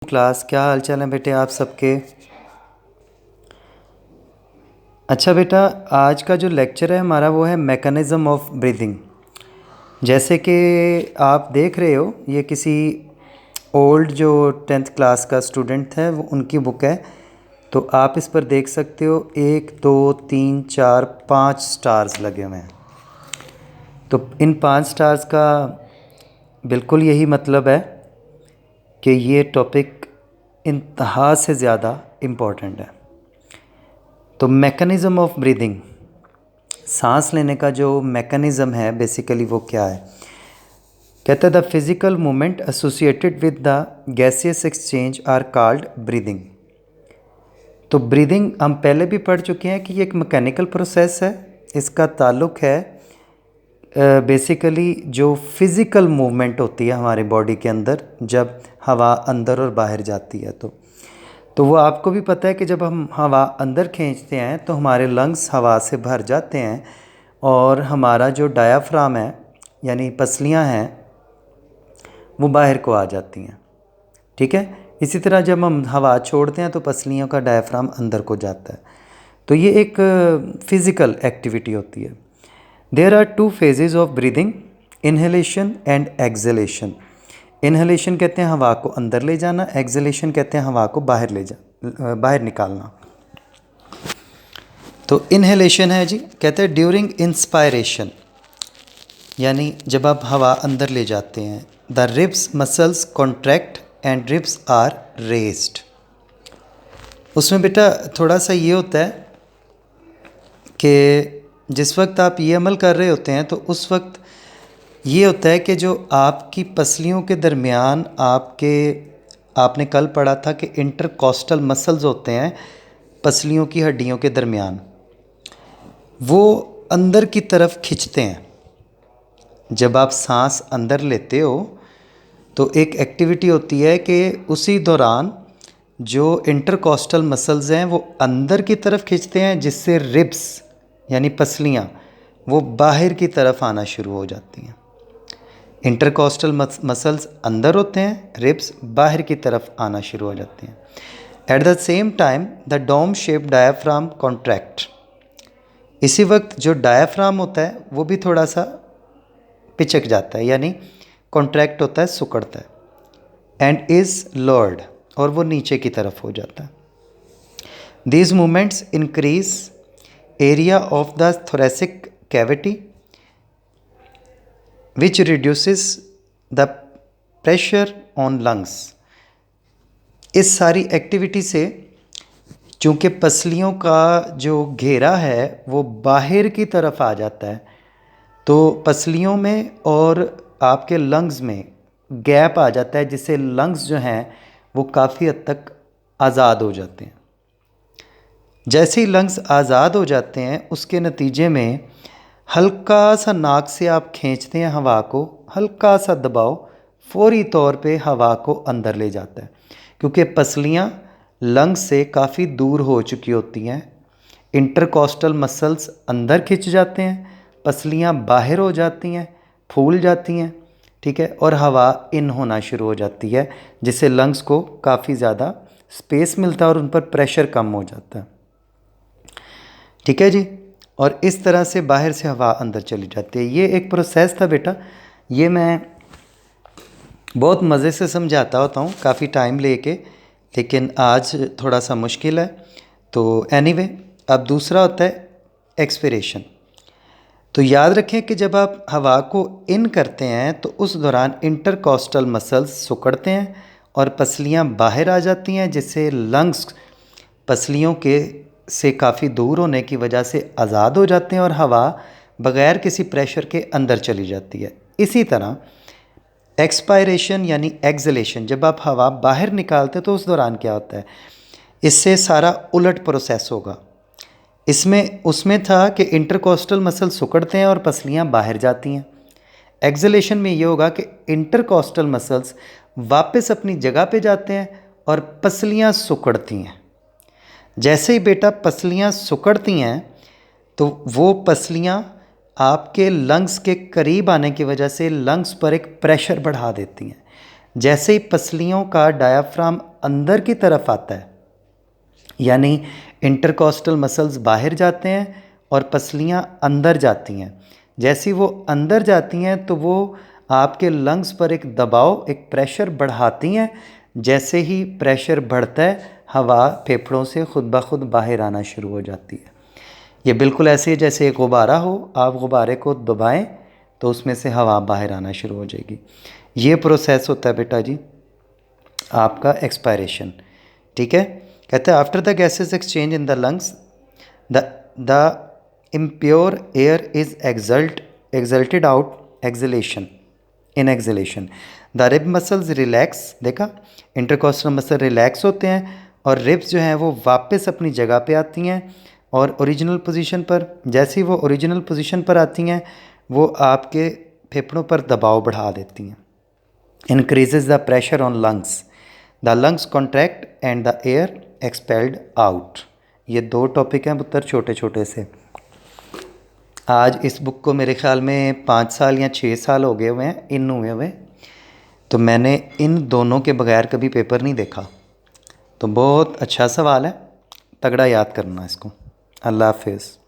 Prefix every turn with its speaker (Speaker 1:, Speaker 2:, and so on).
Speaker 1: Class, क्या हाल चाल है बेटे आप सबके। अच्छा बेटा, आज का जो लेक्चर है हमारा वो है मैकेनिज़्म ऑफ ब्रीदिंग। जैसे कि आप देख रहे हो, ये किसी ओल्ड जो 10th क्लास का स्टूडेंट है वो उनकी बुक है। तो आप इस पर देख सकते हो 1 2 3 4 5 स्टार्स लगे हुए हैं। तो इन 5 स्टार्स का बिल्कुल यही मतलब है कि ये टॉपिक इंतहा से ज़्यादा इम्पॉर्टेंट है। तो मैकेनिज़्म ऑफ ब्रीदिंग, सांस लेने का जो मैकेनिज़्म है बेसिकली वो क्या है। कहता है the physical movement associated with the gaseous exchange are called breathing. तो ब्रीदिंग हम पहले भी पढ़ चुके हैं कि ये एक मैकेनिकल प्रोसेस है। इसका ताल्लुक है बेसिकली जो फिज़िकल मूवमेंट होती है हमारी बॉडी के अंदर जब हवा अंदर और बाहर जाती है। तो वो आपको भी पता है कि जब हम हवा अंदर खींचते हैं तो हमारे लंग्स हवा से भर जाते हैं और हमारा जो डायाफ्राम है यानी पसलियां हैं वो बाहर को आ जाती हैं। ठीक है, इसी तरह जब हम हवा छोड़ते हैं तो पसलियों का डायाफ्राम अंदर को जाता है। तो ये एक फिज़िकल एक्टिविटी होती है। There are 2 phases of breathing, inhalation and exhalation. Inhalation कहते हैं हवा को अंदर ले जाना, एक्सहेलेशन कहते हैं हवा को बाहर निकालना। तो इन्हेलेशन है जी, कहते हैं ड्यूरिंग इंस्पायरेशन, यानी जब आप हवा अंदर ले जाते हैं the ribs muscles contract and ribs are raised. उसमें बेटा थोड़ा सा ये होता है कि जिस वक्त आप ये अमल कर रहे होते हैं तो उस वक्त ये होता है कि जो आपकी पसलियों के दरमियान आपने कल पढ़ा था कि इंटरकॉस्टल मसल्स होते हैं पसलियों की हड्डियों के दरमियान, वो अंदर की तरफ खिंचते हैं। जब आप सांस अंदर लेते हो तो एक एक्टिविटी होती है कि उसी दौरान जो इंटरकॉस्टल मसल्स हैं वो अंदर की तरफ खींचते हैं, जिससे रिब्स यानी पसलियाँ वो बाहर की तरफ आना शुरू हो जाती हैं। इंटरकॉस्टल मसल्स अंदर होते हैं, रिब्स बाहर की तरफ आना शुरू हो जाते हैं। At the same time the dome shape diaphragm contract. इसी वक्त जो डायाफ्राम होता है वो भी थोड़ा सा पिचक जाता है, यानी कॉन्ट्रैक्ट होता है, सिकुड़ता है। एंड इज़ लोअर्ड, और वो नीचे की तरफ हो जाता है। These movements increase area of the thoracic cavity which reduces the pressure on lungs. इस सारी एक्टिविटी से चूँकि पसलियों का जो घेरा है वो बाहर की तरफ आ जाता है, तो पसलियों में और आपके लंग्स में गैप आ जाता है, जिससे लंग्स जो हैं वो काफ़ी हद तक आज़ाद हो जाते हैं। जैसे ही लंग्स आज़ाद हो जाते हैं उसके नतीजे में हल्का सा नाक से आप खींचते हैं हवा को, हल्का सा दबाव फौरी तौर पे हवा को अंदर ले जाता है, क्योंकि पसलियाँ लंग्स से काफ़ी दूर हो चुकी होती हैं। इंटरकॉस्टल मसल्स अंदर खिंच जाते हैं, पसलियाँ बाहर हो जाती हैं, फूल जाती हैं। ठीक है, और हवा इन होना शुरू हो जाती है, जिससे लंग्स को काफ़ी ज़्यादा स्पेस मिलता है और उन पर प्रेशर कम हो जाता है। ठीक है जी, और इस तरह से बाहर से हवा अंदर चली जाती है। ये एक प्रोसेस था बेटा, ये मैं बहुत मज़े से समझाता होता हूँ काफ़ी टाइम लेके, लेकिन आज थोड़ा सा मुश्किल है। तो एनीवे, अब दूसरा होता है एक्सपिरेशन। तो याद रखें कि जब आप हवा को इन करते हैं तो उस दौरान इंटरकॉस्टल मसल्स सिकुड़ते हैं और पसलियाँ बाहर आ जाती हैं, जिससे लंग्स पसलियों के से काफ़ी दूर होने की वजह से आज़ाद हो जाते हैं और हवा बग़ैर किसी प्रेशर के अंदर चली जाती है। इसी तरह एक्सपायरेशन यानी एक्सहेलेशन, जब आप हवा बाहर निकालते हैं तो उस दौरान क्या होता है, इससे सारा उलट प्रोसेस होगा। उसमें था कि इंटरकॉस्टल मसल सिकुड़ते हैं और पसलियाँ बाहर जाती हैं। एक्सहेलेशन में ये होगा कि इंटरकॉस्टल मसल्स वापस अपनी जगह पे जाते हैं और पसलियाँ सिकुड़ती हैं। जैसे ही बेटा पसलियाँ सिकुड़ती हैं तो वो पसलियाँ आपके लंग्स के करीब आने की वजह से लंग्स पर एक प्रेशर बढ़ा देती हैं, जैसे ही पसलियों का डायाफ्राम अंदर की तरफ आता है, यानी इंटरकॉस्टल मसल्स बाहर जाते हैं और पसलियाँ अंदर जाती हैं, जैसे ही वो अंदर जाती हैं तो वो आपके लंग्स पर एक दबाव, एक प्रेशर बढ़ाती हैं। जैसे ही प्रेशर बढ़ता है, हवा फेफड़ों से खुद ब खुद बाहर आना शुरू हो जाती है। ये बिल्कुल ऐसे ही जैसे एक गुब्बारा हो, आप गुब्बारे को दबाएं तो उसमें से हवा बाहर आना शुरू हो जाएगी। ये प्रोसेस होता है बेटा जी आपका एक्सपायरेशन। ठीक है, कहते हैं after the gases exchange in the lungs the impure air is exalted out acceleration in acceleration. The rib muscles relax, देखा इंटरकॉस्टल मसल रिलैक्स होते हैं और रिब्स जो हैं वो वापस अपनी जगह पे आती हैं और ओरिजिनल पोजीशन पर। जैसे ही वो ओरिजिनल पोजीशन पर आती हैं, वो आपके फेफड़ों पर दबाव बढ़ा देती हैं। increases the pressure on lungs, the lungs contract and the air expelled out। ये 2 टॉपिक हैं पुत्र छोटे छोटे से। आज इस बुक को मेरे ख्याल में 5 साल या 6 साल हो गए हुए हैं इन हुए हुए, तो मैंने इन दोनों के बगैर कभी पेपर नहीं देखा। तो बहुत अच्छा सवाल है, तगड़ा याद करना इसको। अल्लाह हाफिज़।